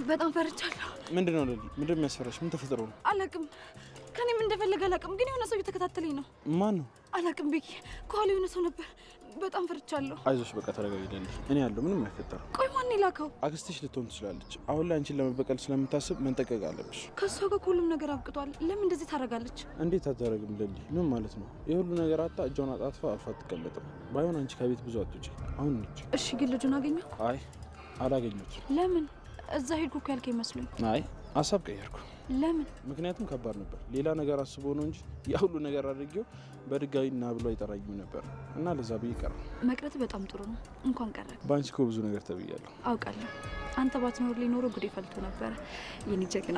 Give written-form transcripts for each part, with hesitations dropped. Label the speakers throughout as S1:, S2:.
S1: በጣም ፈርቻለሁ።
S2: ምንድነው ለሊ? ምንድነው የሚያስፈራሽ? ምን ተፈጥሮ ነው?
S1: አላቅም። ከኔም እንደፈለገ አላቅም፣ ግን የሆነ ሰው እየተከታተለኝ ነው።
S2: ማን ነው?
S1: አላቅም ቤኪ፣ ከኋላ የሆነ ሰው ነበር። በጣም ፈርቻለሁ።
S2: አይዞሽ፣ በቃ ተረጋጊ ለሊ። እኔ ያለው ምንም አይፈጠርም።
S1: ቆይ ማን ይላከው?
S2: አክስትሽ ልትሆን ትችላለች። አሁን ላይ አንቺን ለመበቀል ስለምታስብ መንጠቀቅ አለብሽ።
S1: ከሷ ጋር ሁሉም ነገር አብቅቷል። ለምን እንደዚህ ታደርጋለች?
S2: እንዴት አታደርግም ለሊ? ምን ማለት ነው? የሁሉ ነገር አጣ እጇን አጣጥፋ አልፋ አትቀመጥም። ባይሆን አንቺ ከቤት ብዙ አትውጪ። አሁን እንጂ።
S1: እሺ፣ ግን ልጁን አገኘው?
S2: አይ አላገኘሁትም።
S1: ለምን? እዛ ሄድኩ እኮ ያልከኝ መስሎኝ።
S2: አይ ሀሳብ ቀየርኩ።
S1: ለምን?
S2: ምክንያቱም ከባድ ነበር። ሌላ ነገር አስቦ ነው እንጂ ያ ሁሉ ነገር አድርጌው በድጋሚ ና ብሎ አይጠራኝም ነበር እና ለዛ ብዬ ቀረሁ።
S1: መቅረት በጣም ጥሩ ነው። እንኳን ቀረ።
S2: በአንቺ እኮ ብዙ ነገር ተብያለሁ።
S1: አውቃለሁ። አንተ ባትኖር ሊኖረው ጉዴ ፈልቶ ነበረ። የኔ ጀግና።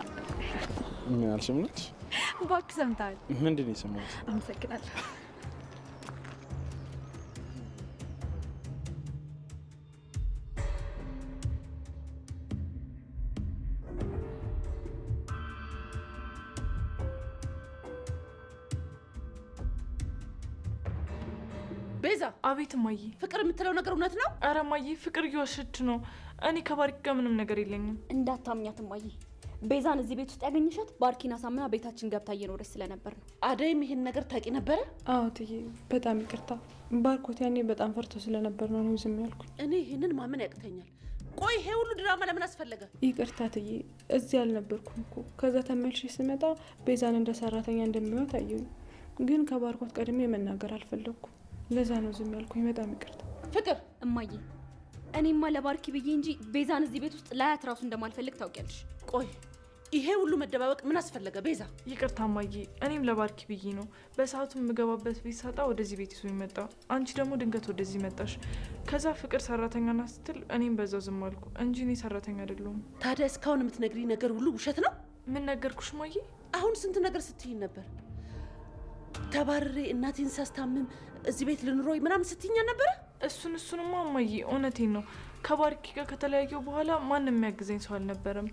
S2: ምን አልሰማች?
S1: እባክህ ሰምተሃል?
S2: ምንድን ነው የሰማሁት?
S1: አመሰግናለሁ።
S3: ቤዛ።
S4: አቤት እማዬ።
S3: ፍቅር የምትለው ነገር እውነት ነው?
S4: አረ እማዬ፣ ፍቅር እየዋሸች ነው። እኔ ከባርኪ ጋር ምንም ነገር የለኝም።
S5: እንዳታምኛት እማዬ። ቤዛን እዚህ ቤት ውስጥ ያገኘሻት ባርኪና ሳምና ቤታችን ገብታ እየኖረች ስለነበር ነው።
S3: አደይም ይሄን ነገር ታውቂ ነበረ?
S4: አዎ ትዬ፣ በጣም ይቅርታ። ባርኮት ያኔ በጣም ፈርቶ ስለነበር ነው ዝም ያልኩኝ።
S3: እኔ ይሄንን ማመን ያቅተኛል። ቆይ ይሄ ሁሉ ድራማ ለምን አስፈለገ?
S4: ይቅርታ ትዬ፣ እዚህ አልነበርኩም እኮ። ከዛ ተመልሼ ስመጣ ቤዛን እንደ ሰራተኛ እንደሚወት አየሁኝ። ግን ከባርኮት ቀድሜ መናገር አልፈለግኩም። ለዛ ነው ዝም ያልኩኝ። በጣም ይቅርታ።
S3: ፍቅር
S5: እማዬ፣ እኔማ ለባርኪ ብዬ እንጂ ቤዛን እዚህ ቤት ውስጥ ላያት ራሱ እንደማልፈልግ ታውቂያለሽ።
S3: ቆይ ይሄ ሁሉ መደባበቅ ምን አስፈለገ? ቤዛ
S4: ይቅርታ እማዬ፣ እኔም ለባርኪ ብዬ ነው። በሰዓቱ የምገባበት ቤት ሳጣ ወደዚህ ቤት ይዞኝ መጣ። አንቺ ደግሞ ድንገት ወደዚህ መጣሽ። ከዛ ፍቅር ሰራተኛ ናት ስትል እኔም በዛው ዝም አልኩ እንጂ እኔ ሰራተኛ አይደለሁም።
S3: ታዲያ እስካሁን የምትነግሪ ነገር ሁሉ ውሸት ነው?
S4: ምን ነገርኩሽ እማዬ?
S3: አሁን ስንት ነገር ስትይኝ ነበር። ተባረሬ እናቴን ሳስታምም እዚህ ቤት ልኑሮይ ምናምን ስትይኛ ነበረ።
S4: እሱንማ እማዬ እውነቴን ነው። ከባርኪ ጋር ከተለያየው በኋላ ማንም የሚያግዘኝ ሰው አልነበረም።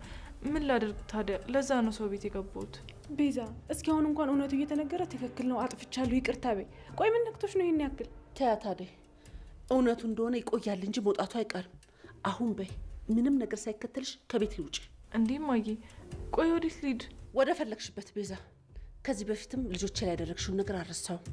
S4: ምን ላድርግ ታዲያ? ለዛ ነው ሰው ቤት የገባሁት። ቤዛ፣ እስኪ አሁን እንኳን እውነቱ እየተነገረ ትክክል ነው፣ አጥፍቻለሁ፣ ይቅርታ በይ። ቆይ ምን ነክቶሽ ነው ይሄን ያክል?
S3: ተያ ታዲያ እውነቱ እንደሆነ ይቆያል እንጂ መውጣቱ አይቀርም። አሁን በይ፣ ምንም ነገር ሳይከተልሽ ከቤት ውጪ።
S4: እንዴ እማዬ፣ ቆይ ወዴት ልሂድ?
S3: ወደ ፈለግሽበት ቤዛ። ከዚህ በፊትም ልጆቼ ላይ ያደረግሽውን ነገር አልረሳውም።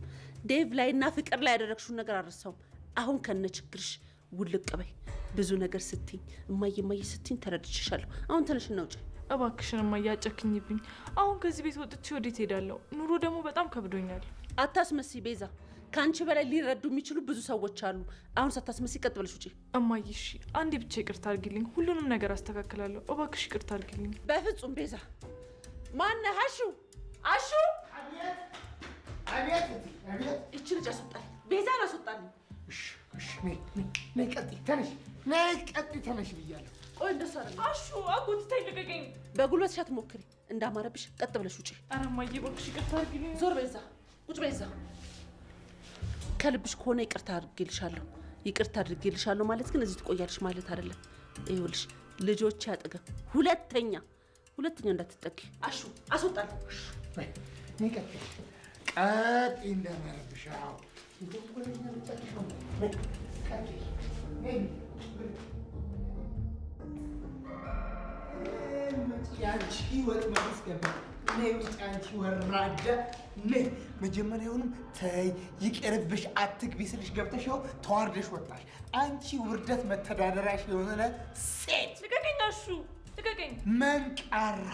S3: ዴቭ ላይ እና ፍቅር ላይ ያደረግሽውን ነገር አልረሳውም። አሁን ከነ ችግርሽ ውልቅ በይ። ብዙ ነገር ስትኝ እማዬ ስትኝ ተረድቼሻለሁ። አሁን ተነሽና ውጪ
S4: እባክሽን እማዬ፣ አጨክኝብኝ። አሁን ከዚህ ቤት ወጥቼ ወዴት ሄዳለሁ? ኑሮ ደግሞ በጣም ከብዶኛል።
S3: አታስመስይ ቤዛ። ከአንቺ በላይ ሊረዱ የሚችሉ ብዙ ሰዎች አሉ። አሁን ሳታስመስይ ቀጥ ብለሽ ውጪ።
S4: እማዬ እሺ፣ አንዴ ብቻ ይቅርታ አድርጊልኝ። ሁሉንም ነገር አስተካክላለሁ። እባክሽ ይቅርታ አድርጊልኝ።
S3: በፍጹም ቤዛ። ማነህ? አሹ
S6: አቤት።
S3: እቺ ልጅ አስወጣልኝ። ቤዛን አስወጣልኝ።
S6: እሺ ነይ ቀጥ ተነሽ ብያለሁ።
S3: ቆይ እንደሱ አይደለም።
S4: አሹ አጎት ታይ ልቀቀኝ።
S3: በጉልበትሽ አትሞክሪ። እንዳማረብሽ ቀጥ ብለሽ ውጪ።
S4: ኧረ እማዬ እባክሽ ይቅርታ አድርጊልኝ።
S3: ዞር ቤዛ፣ ቁጭ ቤዛ። ከልብሽ ከሆነ ይቅርታ አድርጌልሻለሁ። ይቅርታ አድርጌልሻለሁ ማለት ግን እዚህ ትቆያለሽ ማለት አይደለም። ይኸውልሽ ልጆች ያጠገብ ሁለተኛ እንዳትጠቂ። አሹ አስወጣልኝ።
S6: ነይ ቀጥ እንዳማረብሽ። አዎ ያንቺ ወጥ ማስገባ ነይ ውጭ። አንቺ ወራዳ ነይ። መጀመሪያውንም ተይ ይቅርብሽ አትግቢ ስልሽ ገብተሽ ይኸው ተዋርደሽ ወጣሽ። አንቺ ውርደት መተዳደሪያሽ የሆነ ሴት።
S4: ልቀቀኝ አሹ ልቀቀኝ።
S6: መንቃራ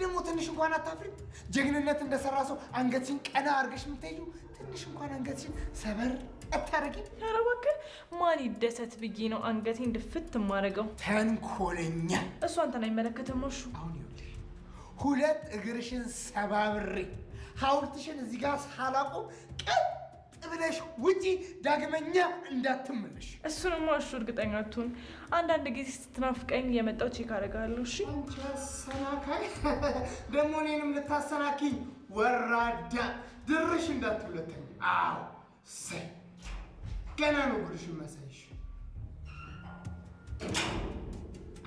S6: ደግሞ ትንሽ እንኳን አታፍሪም? ጀግንነት እንደሰራ ሰው አንገትሽን ቀና አድርገሽ የምትሄጂው ትንሽ እንኳን አንገትሽን ሰበር አታረጊ?
S4: ኧረ እባክህ ማን ይደሰት ብዬ ነው አንገቴን ድፍት የማደርገው?
S6: ተንኮለኛ።
S4: እሱ አንተን አይመለከትም። እሺ
S6: አሁን ይኸውልሽ ሁለት እግርሽን ሰባብሬ ሐውልትሽን እዚህ ጋር ሳላቆም ቀጥ ብለሽ ውጪ፣ ዳግመኛ እንዳትመለሽ።
S4: እሱንማ እሺ እርግጠኛ አትሁን። አንዳንድ ጊዜ ስትናፍቀኝ የመጣው ቼክ አደርጋለሁ። እሺ
S6: አንቺ አሰናካይ ደግሞ እኔንም ልታሰናኪኝ ወራዳ ድርሽ እንዳትውለተኝ። አዎ ሰይ ገና ነው ጉድሽን መሳይሽ።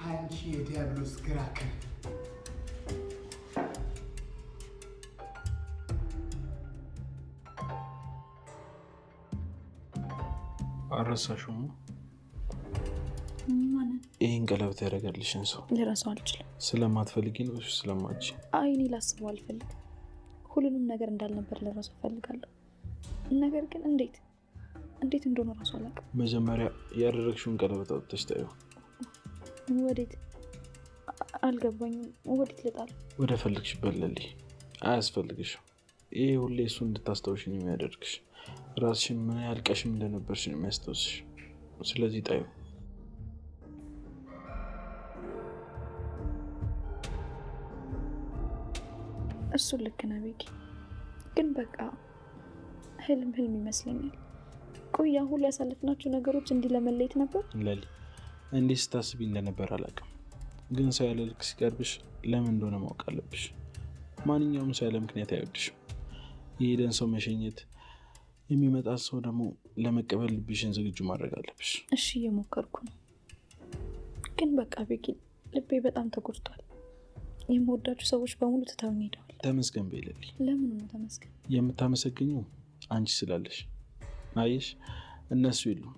S6: አንቺ የዲያብሎስ ግራ ክንፍ።
S2: አረሳሽውም? ይሄን ቀለበት ያደረገልሽን ሰው
S1: ልረሳው አልችልም።
S2: ስለማትፈልጊ ነው ወይስ ስለማትች?
S1: አይ እኔ ላስበው አልፈልግም። ሁሉንም ነገር እንዳልነበር ልረሳው ፈልጋለሁ። ነገር ግን እንዴት እንደሆነ ራሱ አላውቅም።
S2: መጀመሪያ ያደረግሽውን ቀለበት አውጥተሽ ታዩ።
S1: ወዴት? አልገባኝም። ወዴት ልጣል?
S2: ወደ ፈልግሽበት ለሊ። አያስፈልግሽም። ይሄ ሁሌ እሱ እንድታስታውሽ ነው የሚያደርግሽ። ራስሽን ምን ያህል ቀሽም እንደነበርሽ ነው የሚያስታውስሽ። ስለዚህ ጣዩ።
S1: እሱ ልክ ነህ ቤኪ፣ ግን በቃ ህልም ይመስለኛል። ቆይ አሁን ያሳለፍናቸው ነገሮች እንዲህ ለመለየት ነበር?
S2: ለሊ እንዲህ ስታስቢ እንደነበር አላውቅም፣ ግን ሰው ያለ ልክ ሲቀርብሽ ለምን እንደሆነ ማወቅ አለብሽ። ማንኛውም ሰው ያለ ምክንያት አይወድሽም። የሄደን ሰው መሸኘት፣ የሚመጣ ሰው ደግሞ ለመቀበል ልብሽን ዝግጁ ማድረግ አለብሽ።
S1: እሺ እየሞከርኩ ነው፣ ግን በቃ ቤኪ ልቤ በጣም ተጎድቷል። የምወዳችሁ ሰዎች በሙሉ ትተውኝ ሄደዋል።
S2: ተመስገን በይ ለሊ።
S1: ለምን ነው ተመስገን?
S2: የምታመሰግኘው አንቺ ስላለሽ። አየሽ እነሱ የሉም፣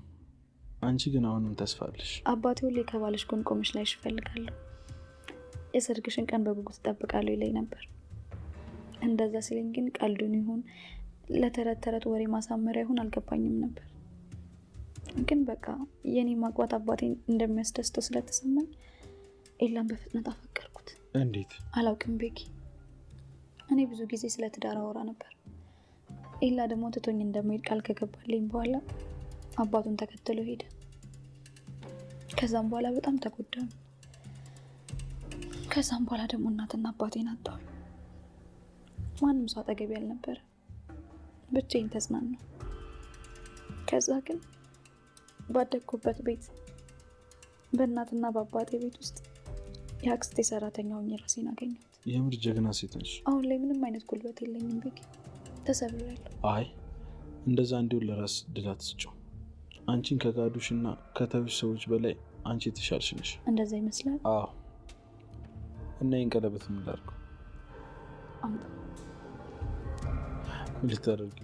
S2: አንቺ ግን አሁንም ተስፋ አለሽ።
S1: አባቴ ሁሌ ከባለሽ ጎን ቆመሽ ላይሽ እፈልጋለሁ፣ የሰርግሽን ቀን በጉጉት እጠብቃለሁ ይለኝ ነበር። እንደዛ ሲለኝ ግን ቀልዱን ይሁን ለተረት ወሬ ማሳመሪያ ይሁን አልገባኝም ነበር። ግን በቃ የኔ ማግባት አባቴን እንደሚያስደስተው ስለተሰማኝ ኤላን በፍጥነት አፈቀርኩት።
S2: እንዴት?
S1: አላውቅም ቤኪ። እኔ ብዙ ጊዜ ስለ ትዳር አወራ ነበር። ኤላ ደግሞ ትቶኝ እንደማይሄድ ቃል ከገባልኝ በኋላ አባቱን ተከትሎ ሄደ። ከዛም በኋላ በጣም ተጎዳሁ። ከዛም በኋላ ደግሞ እናትና አባቴን አጣሁ። ማንም ሰው አጠገቤ አልነበረ፣ ብቻዬን ተጽናናሁ። ከዛ ግን ባደግኩበት ቤት በእናትና በአባቴ ቤት ውስጥ የአክስቴ ሰራተኛ ሆኜ ራሴን አገኘሁት።
S2: የምር ጀግና ሴት ነሽ።
S1: አሁን ላይ ምንም አይነት ጉልበት የለኝም ቤኪ፣ ተሰብሬያለሁ።
S2: አይ እንደዛ እንዲሁን ለራስ ድል አትስጪው። አንቺን ከጋዱሽና ከተውሽ ሰዎች በላይ አንቺ የተሻልሽ ነሽ።
S1: እንደዛ ይመስላል?
S2: አዎ። እና ይህን ቀለበት ምን ላድርገው?
S1: አምጣ።
S2: ምን ልታደርጊ?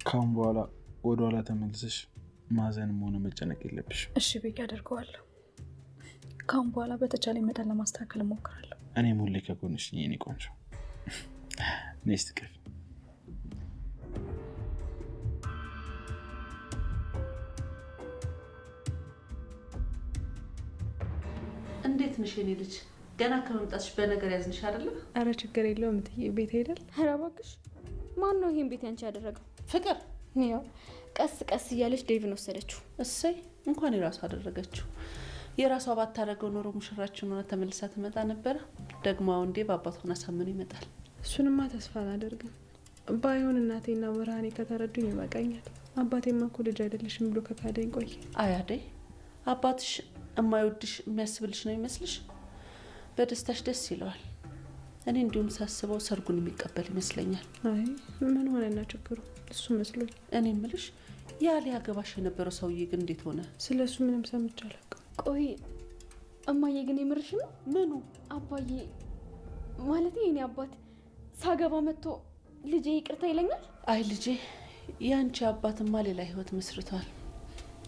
S2: ካሁን በኋላ ወደ ኋላ ተመልሰሽ ማዘንም ሆነ መጨነቅ የለብሽ።
S1: እሺ ቤኪ፣ አደርገዋለሁ። ካሁን በኋላ በተቻለ መጠን ለማስተካከል እሞክራለሁ።
S2: እኔም ሁሌ ከጎንሽ ነኝ የኔ ቆንጆ። ኔክስት ክፍል
S3: እንዴት ነሽ የኔ ልጅ? ገና ከመምጣትሽ በነገር ያዝንሽ አይደለ?
S4: አረ ችግር የለውም እትዬ፣ ቤት አይደል?
S5: ኧረ እባክሽ፣ ማን ነው ይሄን ቤት ያንቺ ያደረገው?
S3: ፍቅር
S5: ያው ቀስ እያለች ዴቭን ወሰደችው።
S3: እሰይ እንኳን የራሷ አደረገችው። የራሷ ባታደርገው ኖሮ ሙሽራችን ሆነ ተመልሳ ትመጣ ነበረ። ደግሞ አሁን ዴቭ አባቷን አሳምኖ ይመጣል።
S4: እሱንማ ተስፋ አላደርግም። ባይሆን እናቴና ብርሃኔ ከተረዱኝ ይበቃኛል። አባቴማ እኮ ልጅ አይደለሽም ብሎ ከካደኝ ቆይ።
S3: አያዴ አባትሽ የማይወድሽ የሚያስብልሽ ነው ይመስልሽ? በደስታሽ ደስ ይለዋል። እኔ እንዲሁም ሳስበው ሰርጉን የሚቀበል ይመስለኛል።
S4: አይ ምን ሆነና ችግሩ? እሱ መስሎኝ።
S3: እኔ እምልሽ ያ ሊያገባሽ የነበረው ሰውዬ ግን እንዴት ሆነ?
S4: ስለሱ ምንም ሰምቼ አላውቅም።
S5: ቆይ እማዬ ግን የምርሽ ነው?
S3: ምኑ?
S5: አባዬ ማለት የኔ አባት ሳገባ መጥቶ ልጄ ይቅርታ ይለኛል?
S3: አይ ልጄ፣ ያንቺ አባትማ ሌላ ህይወት መስርቷል፣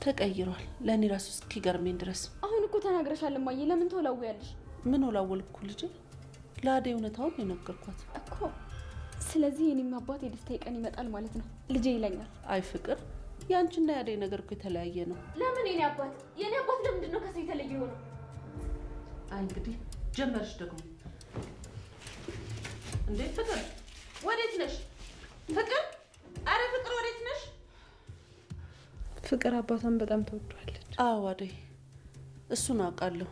S3: ተቀይሯል። ለእኔ ራሱ እስኪገርመኝ ድረስ።
S5: አሁን እኮ ተናግረሻል እማዬ፣ ለምን ተወላውያለሽ?
S3: ምን ወላወልኩ ልጄ? ለአደይ እውነታውን የነገርኳት
S5: እኮ። ስለዚህ የኔም አባት የደስታ ቀን ይመጣል ማለት ነው፣ ልጄ ይለኛል።
S3: አይ ፍቅር፣ ያንቺና የአደይ ነገር እኮ የተለያየ ነው።
S5: ለምን የኔ አባት ለምንድን ነው ከሰው የተለየ ሆነው?
S3: አይ እንግዲህ ጀመርሽ ደግሞ። እንዴ ፍቅር ወዴት ነሽ? ፍቅር፣ አረ ፍቅር ወዴት ነሽ?
S4: ፍቅር አባቷን በጣም ተወዷለች።
S3: አዎ አደይ፣ እሱን አውቃለሁ፣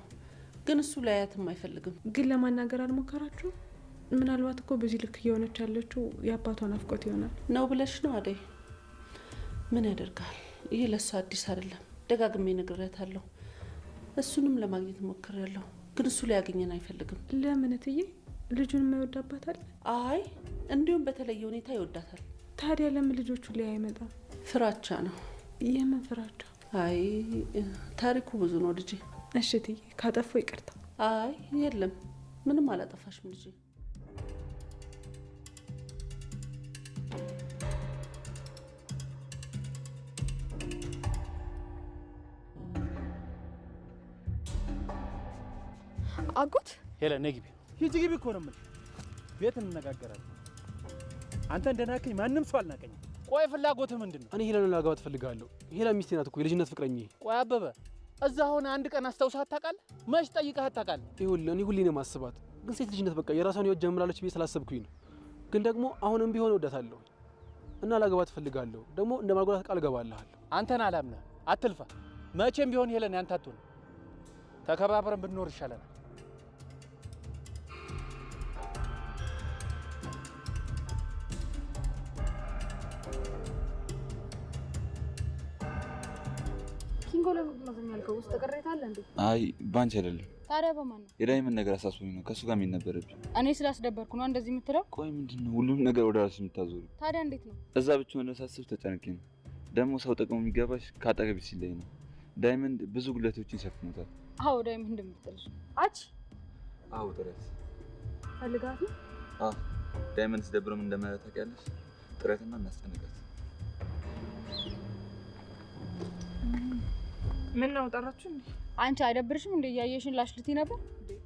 S3: ግን እሱ ላያትም አይፈልግም።
S4: ግን ለማናገር አልሞከራችሁ? ምናልባት እኮ በዚህ ልክ እየሆነች ያለችው የአባቷን አፍቆት ይሆናል
S3: ነው ብለሽ ነው አደይ? ምን ያደርጋል፣ ይሄ ለእሱ አዲስ አይደለም። ደጋግሜ ነግሬያታለሁ። እሱንም ለማግኘት ሞክሬያለሁ፣ ግን እሱ ሊያገኘን አይፈልግም።
S4: ለምን እትዬ? ልጁን የማይወድ አባት አለ?
S3: አይ እንዲሁም በተለየ ሁኔታ ይወዳታል።
S4: ታዲያ ለምን ልጆቹ ሊያ አይመጣም?
S3: ፍራቻ ነው።
S4: የምን ፍራቻ?
S3: አይ ታሪኩ ብዙ ነው ልጄ።
S4: እሺ እትዬ ካጠፋሁ ይቅርታ።
S3: አይ የለም ምንም አላጠፋሽም ልጄ።
S5: አጎት
S7: ሄለን ነይ ግቢ። ሂጂ ግቢ እኮ ነው የምልሽ። ቤት እንነጋገራለን። አንተ እንደናከኝ ማንም ሰው አልናቀኝም። ቆይ ፍላጎትህ ምንድን ነው?
S8: እኔ ሄለንን ላገባት እፈልጋለሁ። ሄለን ሚስቴ ናት እኮ የልጅነት ፍቅረኛዬ።
S7: ቆይ አበበ እዛ ሆነ አንድ ቀን አስታውሳት ታውቃለህ? መች ጠይቀሃት ታውቃለህ?
S8: ይኸውልህ እኔ ሁሌ ነው የማስባት፣ ግን ሴት ልጅነት በቃ የራሷን ህይወት ጀምራለች ብዬ ስላሰብኩኝ ነው። ግን ደግሞ አሁንም ቢሆን እወዳታለሁ እና ላገባት እፈልጋለሁ። ደግሞ እንደማልጎዳት ቃል እገባልሃለሁ።
S7: አንተን አላምነህ አትልፋ። መቼም ቢሆን ሄለን ያንተ አትሆንም። ተከባብረን ብንኖር ይሻለናል።
S5: ኪንጎ ለምንድን ነው ዝም ያልከው? ውስጥ ቅሬታ አለ እንዴ?
S9: አይ ባንቺ አይደለም።
S5: ታዲያ በማን ነው?
S9: የዳይመንድ ነገር አሳስቦኝ ነው። ከሱ ጋር ምን ነበረብኝ?
S5: እኔ ስላስደበርኩ ነው እንደዚህ የምትለው?
S9: ቆይ ምንድነው ሁሉም ነገር ወደ ራስሽ የምታዞሩ?
S5: ታዲያ እንዴት ነው?
S9: እዛ ብቻውን ሳስብ ተጨንቄ ነው። ደግሞ ሰው ጠቅሞ የሚገባሽ ካጠገብሽ ሲለኝ ነው። ዳይመንድ ብዙ ጉድለቶችን ይሸፍኑታል።
S5: አዎ ዳይመንድ የምትጥልሽ አች
S9: አዎ ጥረት
S5: ፈልጋት ነው።
S9: አዎ ዳይመንድ ሲደብረም እንደማለት ታውቂያለሽ። ጥረትና እናስጨንቃት።
S4: ምን ነው ጠራችሁ እንዴ?
S5: አንቺ አይደብርሽም እንዴ? እያየሽን ላሽልቲ ነበር።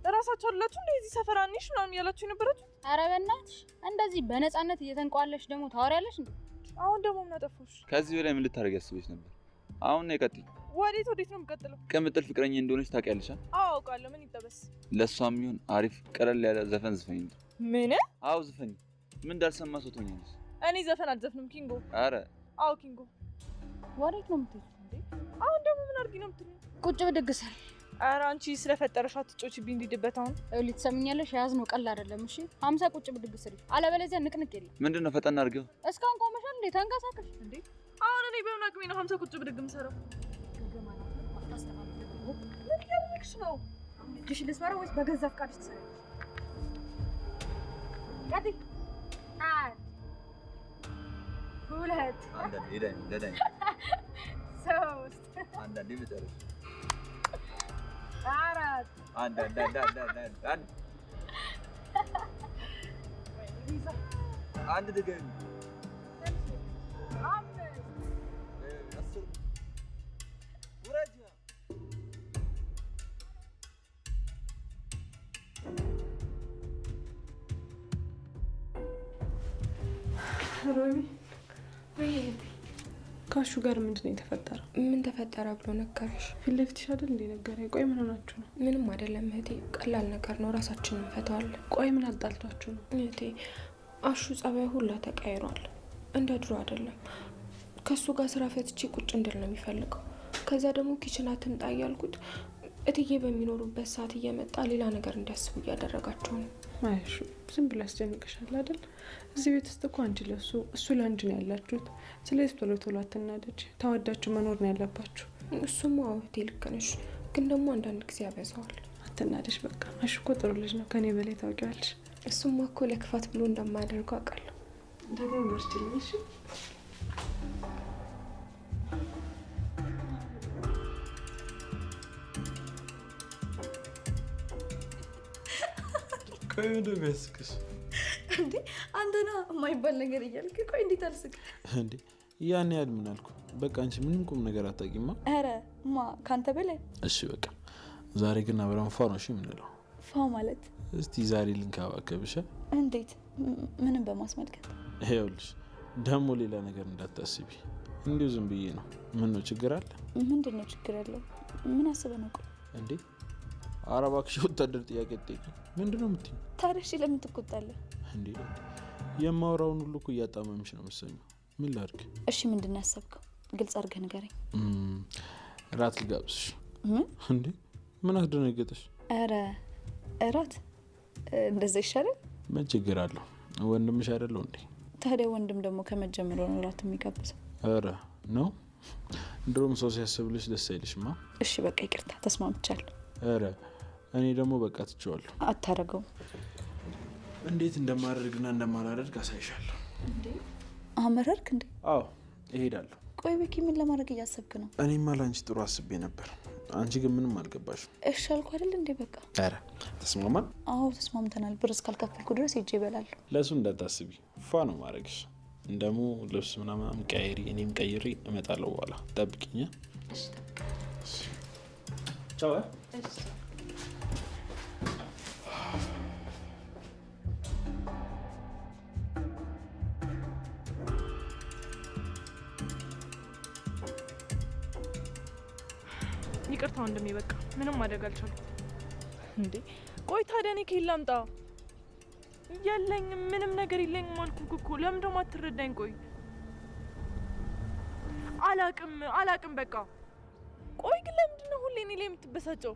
S4: እራሳችሁ አላችሁ እንዴ እዚህ ሰፈር አንይሽ ምናምን ያላችሁ ነበራችሁ?
S5: ኧረ በእናትሽ እንደዚህ በነፃነት እየተንቋለሽ ደግሞ ታወሪያለሽ እንዴ?
S4: አሁን ደግሞ ምን አጠፋሽ?
S9: ከዚህ በላይ ምን ልታደርጊ ያስበሽ ነበር? አሁን ነው የቀጥይ።
S4: ወዴት ነው የምቀጥለው?
S9: ቅምጥል ፍቅረኛ እንደሆነች ታውቂያለሽ?
S4: አዎ አውቃለሁ። ምን ይጠበስ?
S9: ለሷም ይሁን አሪፍ ቀለል ያለ ዘፈን ዝፈኝ።
S4: ምን?
S9: አዎ ዝፈኝ። ምን እንዳልሰማ ሰው ትሆኛለሽ።
S4: እኔ ዘፈን አልዘፍንም ኪንጎ።
S9: አረ
S4: አዎ ኪንጎ።
S5: ወዴት ነው የምትሄጂው እንዴ?
S4: አሁን ደግሞ ምን አድርጊ ነው የምትሉኝ?
S5: ቁጭ ብድግ ስል።
S4: ኧረ አንቺ ስለፈጠረሽ አትጮችብኝ እንዲድበት። አሁን
S5: እውሊ ትሰምኛለሽ? የያዝነው ቀል አይደለም። እሺ 50 ቁጭ ብድግ ስል፣ አለበለዚያ ንቅንቅ የለም።
S9: ምንድነው? ፈጠን አድርገው።
S5: እስካሁን ቆመሻል እንዴ? ተንቀሳቀሽ እንዴ?
S4: አሁን እኔ በምን አቅሜ ነው 50 ቁጭ ብድግ የምሰራው? ምን ያደረግሽ ነው?
S5: እጅሽ ልስመረው ወይስ በገዛ ፍቃድሽ ትሰሪያለሽ? ቀጥይ። አንድ ሁለት
S9: አንዳንዴ ዳይ
S5: ሶስት
S9: አንዳንዴ መጨረሻ
S5: አራት
S9: አንዳንዴ አንድ ድገም
S5: አምስት
S9: አስር ውረጃ
S4: ሮሚ ካሹ ጋር ምንድን ነው የተፈጠረው?
S10: ምን ተፈጠረ ብሎ ነገረሽ?
S4: ፊት ለፊትሽ አይደል እንደ ነገረኝ። ቆይ ምን ሆናችሁ ነው?
S10: ምንም አይደለም እህቴ፣ ቀላል ነገር ነው፣ ራሳችንን እንፈታዋለን።
S4: ቆይ ምን አጣልቷችሁ ነው?
S10: እህቴ አሹ ጸባይ ሁላ ተቀይሯል፣ እንደ ድሮ አይደለም። ከሱ ጋር ስራ ፈትቼ ቁጭ እንድል ነው የሚፈልገው። ከዛ ደግሞ ኪችን አትምጣ እያልኩት እትዬ በሚኖሩበት ሰዓት እየመጣ ሌላ ነገር እንዲያስቡ እያደረጋቸው ነው።
S4: አይሹ ዝም ብሎ ያስጨንቅሻል አይደል? እዚህ ቤት ውስጥ እኮ አንቺ ለሱ እሱ ለአንቺ ነው ያላችሁት። ስለዚህ ቶሎ ቶሎ አትናደጅ። ተዋዳችሁ መኖር ነው ያለባችሁ።
S10: እሱማ እህቴ ልክ ነሽ፣ ግን ደግሞ አንዳንድ ጊዜ ያበዛዋል።
S4: አትናደጅ በቃ። አሹ እኮ ጥሩ ልጅ ነው፣ ከኔ በላይ ታውቂዋለሽ።
S10: እሱማ እኮ ለክፋት ብሎ እንደማያደርገው አውቃለሁ።
S4: ደግሞ ምርችልኝ። እሺ
S2: ቆይ ምንድን ነው የሚያስቅሽ
S1: እንዴ? አንተና የማይባል ነገር እያልክ ቆይ እንዴት አልስቅ
S2: እንዴ? ያን ያህል ምን አልኩ? በቃ አንቺ ምንም ቁም ነገር አታውቂማ።
S1: ኧረ ማ ካንተ በላይ።
S2: እሺ በቃ ዛሬ ግን አብረን ፋ ነው እሺ የምንለው።
S1: ፋ ማለት
S2: እስቲ ዛሬ ልንከባከብሽ።
S1: እንዴት? ምንም በማስመልከት
S2: ይኸውልሽ ደግሞ ሌላ ነገር እንዳታስቢ፣ እንዲሁ ዝም ብዬ ነው። ምን ነው ችግር አለ?
S1: ምንድን ነው ችግር ያለው? ምን አስበህ ነው? ቆይ
S2: እንዴ ኧረ እባክሽ ወታደር ጥያቄ ትጠይቂ። ምንድን ነው የምትይኝ?
S1: ታዲያ እሺ ለምን ትቆጣለህ?
S2: እንዴ የማወራውን ሁሉ እኮ እያጣመምሽ ነው መሰለኝ። ምን ላድርግ?
S1: እሺ ምንድን ነው ያሰብከው? ግልጽ አድርገህ ንገረኝ።
S2: እራት ልጋብዝሽ።
S1: ምን
S2: እንዴ ምን አስደነገጠሽ?
S1: ኧረ እራት እንደዛ ይሻላል።
S2: ምን ችግር አለው? ወንድምሽ አይደለው እንዴ?
S1: ታዲያ ወንድም ደግሞ ከመጀመሩ ነው እራት የሚጋብዘው?
S2: ኧረ ነው ድሮም ሰው ሲያስብልሽ ደስ አይልሽማ?
S1: እሺ በቃ ይቅርታ ተስማምቻለሁ።
S2: ኧረ እኔ ደግሞ በቃ ትቼዋለሁ።
S1: አታረገውም።
S2: እንዴት እንደማደርግና እንደማላደርግ አሳይሻለሁ።
S1: እንዴ አመረርክ እንዴ?
S2: አዎ እሄዳለሁ።
S1: ቆይ ቤኪ ምን ለማድረግ እያሰብክ ነው?
S2: እኔማ ላንቺ ጥሩ አስቤ ነበር። አንቺ ግን ምንም አልገባሽም።
S1: እሺ አልኩ አይደል እንዴ? በቃ
S2: ኧረ ተስማማን?
S1: አዎ ተስማምተናል። ብር እስካልከፈልኩ ድረስ ሄጄ እበላለሁ።
S2: ለሱ እንዳታስቢ፣ ፏ ነው ማድረግሽ። እንደሞ ልብስ ምናምን ቀይሪ፣ እኔም ቀይሬ እመጣለሁ። በኋላ ጠብቂኝ።
S1: እሺ
S2: ቻው።
S1: እሺ
S4: ይቅርታው እንደሚበቃ ምንም ማድረግ አልቻልኩም። እንዴ ቆይ ታዲያ እኔ ከየት ላምጣ? የለኝም፣ ምንም ነገር የለኝም አልኩህ እኮ። ለምን ደግሞ አትረዳኝ? ቆይ አላቅም በቃ። ቆይ ግን ለምንድን ነው ሁሌ እኔ ላይ የምትበሳጨው?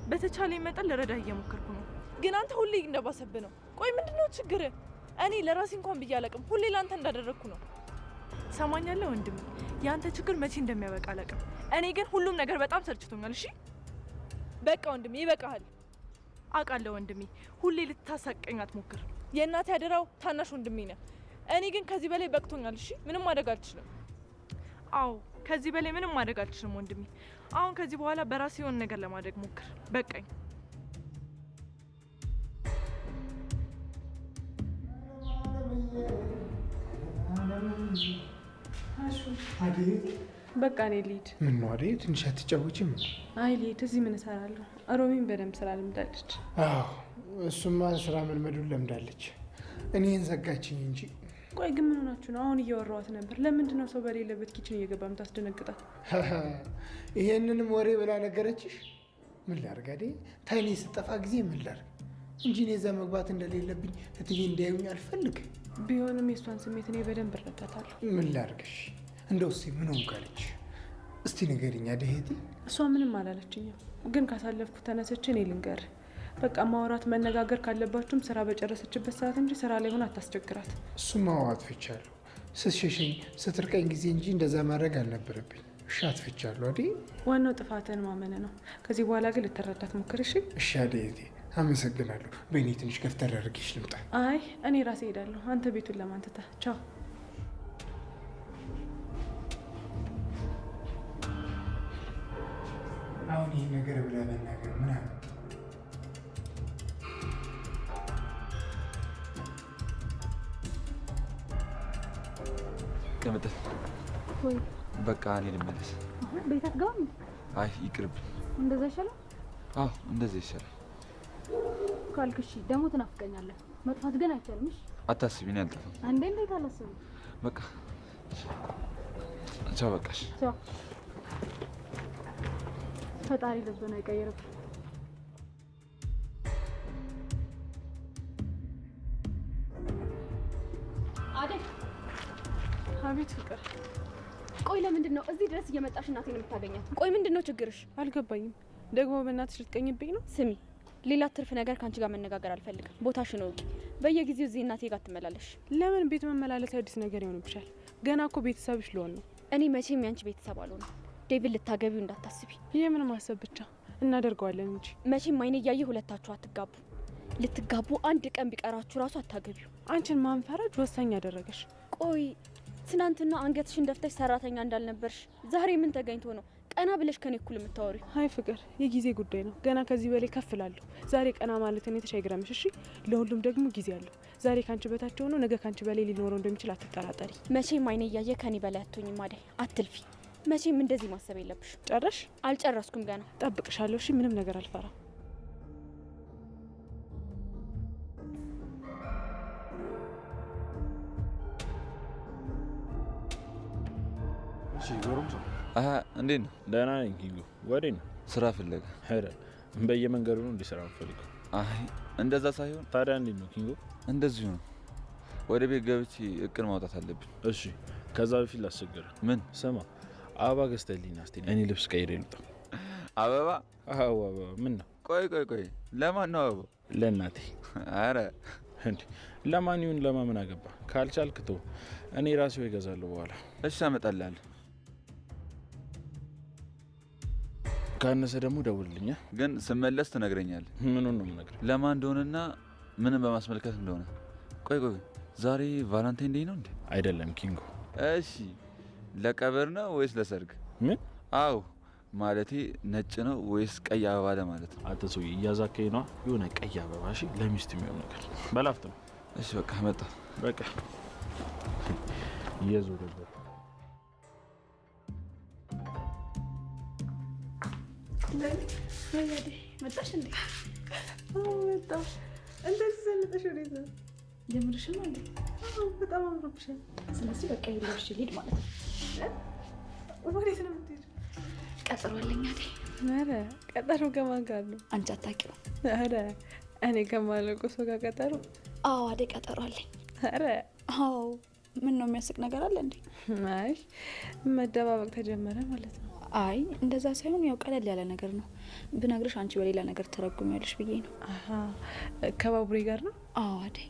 S4: በተቻለኝ መጠን ልረዳህ እየሞከርኩ ነው፣ ግን አንተ ሁሌ እንደባሰብህ ነው። ቆይ ምንድነው ችግር? እኔ ለራሴ እንኳን ብዬ አላቅም፣ ሁሌ ለአንተ እንዳደረግኩ ነው። ሰማኛለህ ወንድሜ፣ ያንተ ችግር መቼ እንደሚያበቃ አላቅም። እኔ ግን ሁሉም ነገር በጣም ሰልችቶኛል። እሺ በቃ ወንድሜ ይበቃሃል። አውቃለሁ ወንድሜ፣ ሁሌ ልታሳቀኝ አትሞክር። የእናቴ ያደራው ታናሽ ወንድሜ ነህ። እኔ ግን ከዚህ በላይ በቅቶኛል። እሺ ምንም ማድረግ አልችልም። አዎ ከዚህ በላይ ምንም ማድረግ አልችልም ወንድሜ። አሁን ከዚህ በኋላ በራሴ የሆነ ነገር ለማድረግ ሞክር። በቃኝ።
S11: በቃ እኔ ልሂድ።
S6: ምን ነው አይደል? ትንሽ አትጫወችም?
S11: አይ ልሂድ። እዚህ ምን እሰራለሁ? ሮሚን በደንብ ስራ ለምዳለች።
S6: አዎ እሱማ ስራ መልመዱን ለምዳለች። እኔን ዘጋችኝ እንጂ።
S11: ቆይ ግን ምን ሆናችሁ ነው? አሁን እያወራኋት ነበር። ለምንድን ነው ሰው በሌለበት ኪችን እየገባ የምታስደነግጣት?
S6: ይሄንንም ወሬ ብላ ነገረችሽ? ምን ላድርግ አይደል? ታይኔ ስጠፋ ጊዜ ምን ላድርግ እንጂ እኔ እዛ መግባት እንደሌለብኝ እትዬ እንዲያዩኝ አልፈልግም።
S11: ቢሆንም የእሷን ስሜት እኔ በደንብ እረዳታለሁ።
S6: ምን ላድርግሽ? እንደው እስኪ ምን ሆንካለች? እስቲ ንገሪኝ አደሄቲ።
S11: እሷ ምንም አላለችኝም፣ ግን ካሳለፍኩ ተነስቼ እኔ ልንገር። በቃ ማውራት መነጋገር ካለባችሁም ስራ በጨረሰችበት ሰዓት እንጂ ስራ ላይ ሆነ አታስቸግራት።
S6: እሱማ አጥፍቻለሁ። ስትሸሸኝ ስትርቀኝ ጊዜ እንጂ እንደዛ ማድረግ አልነበረብኝ። እሺ አጥፍቻለሁ አይደል?
S11: ዋናው ጥፋትን ማመን ነው። ከዚህ በኋላ ግን ልትረዳት ሞክር። እሺ
S6: እሺ አደሄቲ፣ አመሰግናለሁ። በእኔ ትንሽ ከፍተር አድርጌሽ ልምጣ።
S11: አይ እኔ ራሴ ሄዳለሁ። አንተ ቤቱን ለማንተታ። ቻው።
S6: አሁን ይህ ነገር ብለህ መናገር ምን አለ?
S9: ቅምጥል
S10: ወይ
S9: በቃ እኔ ልመለስ።
S10: አሁን ቤት አትገባም?
S9: አይ ይቅርብኝ።
S10: እንደዛ ይሻላል።
S9: አዎ እንደዛ ይሻላል
S10: ካልክ እሺ። ደግሞ ትናፍቀኛለህ። መጥፋት ግን አይቻልም። እሺ
S9: አታስቢ፣ እኔ አልጠፋም።
S10: እንዴት አላስብም?
S9: በቃ ቻው። በቃሽ።
S10: ቻው። ፈጣሪ ልብን አይቀይርም።
S5: አደይ።
S11: አቤት ፍቅር።
S5: ቆይ ለምንድን ነው እዚህ ድረስ እየመጣሽ እናቴን የምታገኛት? ቆይ ምንድን ነው ችግርሽ?
S11: አልገባኝም። ደግሞ በእናትሽ ልትቀኝብኝ ነው?
S5: ስሚ፣ ሌላ ትርፍ ነገር ከአንቺ ጋር መነጋገር አልፈልግም። ቦታሽን እወቂ። በየጊዜው እዚህ እናቴ ጋር ትመላለሽ።
S11: ለምን ቤት መመላለስ አዲስ ነገር ይሆንብሻል? ገና እኮ ቤተሰብሽ ልሆን ነው።
S5: እኔ መቼም ያንቺ ቤተሰብ አልሆንም። ዴቪድ ልታገቢው እንዳታስቢ።
S11: የምን ማሰብ ብቻ እናደርገዋለን እንጂ
S5: መቼም አይኔ እያየ ሁለታችሁ አትጋቡ። ልትጋቡ አንድ ቀን ቢቀራችሁ ራሱ አታገቢው።
S11: አንቺን ማንፈራጅ ወሳኝ ያደረገሽ።
S5: ቆይ ትናንትና አንገትሽን ደፍተሽ ሰራተኛ እንዳልነበርሽ ዛሬ ምን ተገኝቶ ነው ቀና ብለሽ ከኔ እኩል የምታወሪ?
S11: አይ ፍቅር፣ የጊዜ ጉዳይ ነው። ገና ከዚህ በላይ ከፍ እላለሁ። ዛሬ ቀና ማለት እኔ ተሻይግረምሽ። እሺ፣ ለሁሉም ደግሞ ጊዜ አለው። ዛሬ ካንቺ በታች ሆኖ ነገ ካንቺ በላይ ሊኖረው እንደሚችል አትጠራጠሪ።
S5: መቼም አይኔ እያየ ከኔ በላይ አትሆኝም አደይ፣ አትልፊ። መቼም እንደዚህ ማሰብ የለብሽ።
S11: ጨረሽ?
S5: አልጨረስኩም ገና።
S11: ጠብቅሻለሁ። እሺ፣ ምንም ነገር አልፈራም።
S2: እሺ ጎረምሳ፣
S9: እንዴት ነው?
S2: ደህና ነኝ ኪንጎ። ወዴት ነው?
S9: ስራ ፍለጋ።
S2: ሄደ በየመንገዱ ነው እንዲሰራ ፈልገው?
S9: አይ እንደዛ ሳይሆን።
S2: ታዲያ እንዴት ነው ኪንጎ?
S9: እንደዚሁ ነው። ወደ ቤት ገብቼ እቅድ ማውጣት አለብኝ።
S2: እሺ፣ ከዛ በፊት ላስቸግርህ።
S9: ምን?
S2: ስማ፣ አበባ ገዝተህልኝ ና እስኪ። እኔ ልብስ ቀይሬ ልውጣ።
S9: አበባ?
S2: አዎ አበባ። ምን ነው?
S9: ቆይ፣ ለማን ነው አበባ?
S2: ለእናቴ።
S9: አረ
S2: እንዴ፣ ለማን ይሁን ለማን አገባ? ካልቻልክ ተው፣ እኔ ራሴው እገዛለሁ በኋላ።
S9: እሺ፣ አመጣልሃለሁ።
S2: ካነሰ ደግሞ ደውልልኛ።
S9: ግን ስመለስ ትነግረኛለህ።
S2: ምኑን ነው የምነግርህ?
S9: ለማን እንደሆነና ምንም በማስመልከት እንደሆነ። ቆይ ዛሬ ቫላንታይን ዴይ ነው እንዴ?
S2: አይደለም ኪንጎ።
S9: እሺ ለቀብር ነው ወይስ ለሰርግ?
S2: ምን?
S9: አዎ ማለቴ ነጭ ነው ወይስ ቀይ አበባ ለማለት ነው።
S2: አንተ ሰውዬ እያዛከኝ ነው። የሆነ ቀይ አበባ እሺ፣ ለሚስት የሚሆን ነገር በላፍት ነው።
S9: እሺ በቃ መጣ።
S2: በቃ እየዞረበት
S1: መጣሽ እንዴ?
S11: በጣም እንደዚህ ዘንጠሽ ወዴት ነው?
S1: የምርሽን ነው እንዴ?
S11: በጣም አምሮብሻል።
S1: ስለዚህ በቃ ይለብሽ ልሂድ ማለት ነው።
S11: ወዴት ነው የምትሄጂው?
S1: ቀጠሮ አለኝ አይደል?
S11: ኧረ ቀጠሮ ከማን ጋር ነው?
S1: አንቺ አታውቂውም።
S11: ኧረ እኔ ከማላውቀው ሰው ጋር ቀጠሮ?
S1: አዎ አይደል ቀጠሮ አለኝ።
S11: ኧረ
S1: አዎ። ምን ነው የሚያስቅ ነገር አለ እንዴ?
S11: አይ መደባበቅ ተጀመረ ማለት ነው።
S1: አይ እንደዛ ሳይሆን ያው ቀለል ያለ ነገር ነው። ብነግርሽ አንቺ በሌላ ነገር ተረጉሚያለሽ ብዬ ነው።
S11: ከባቡሬ ጋር ነው?
S1: አዎ አይደል።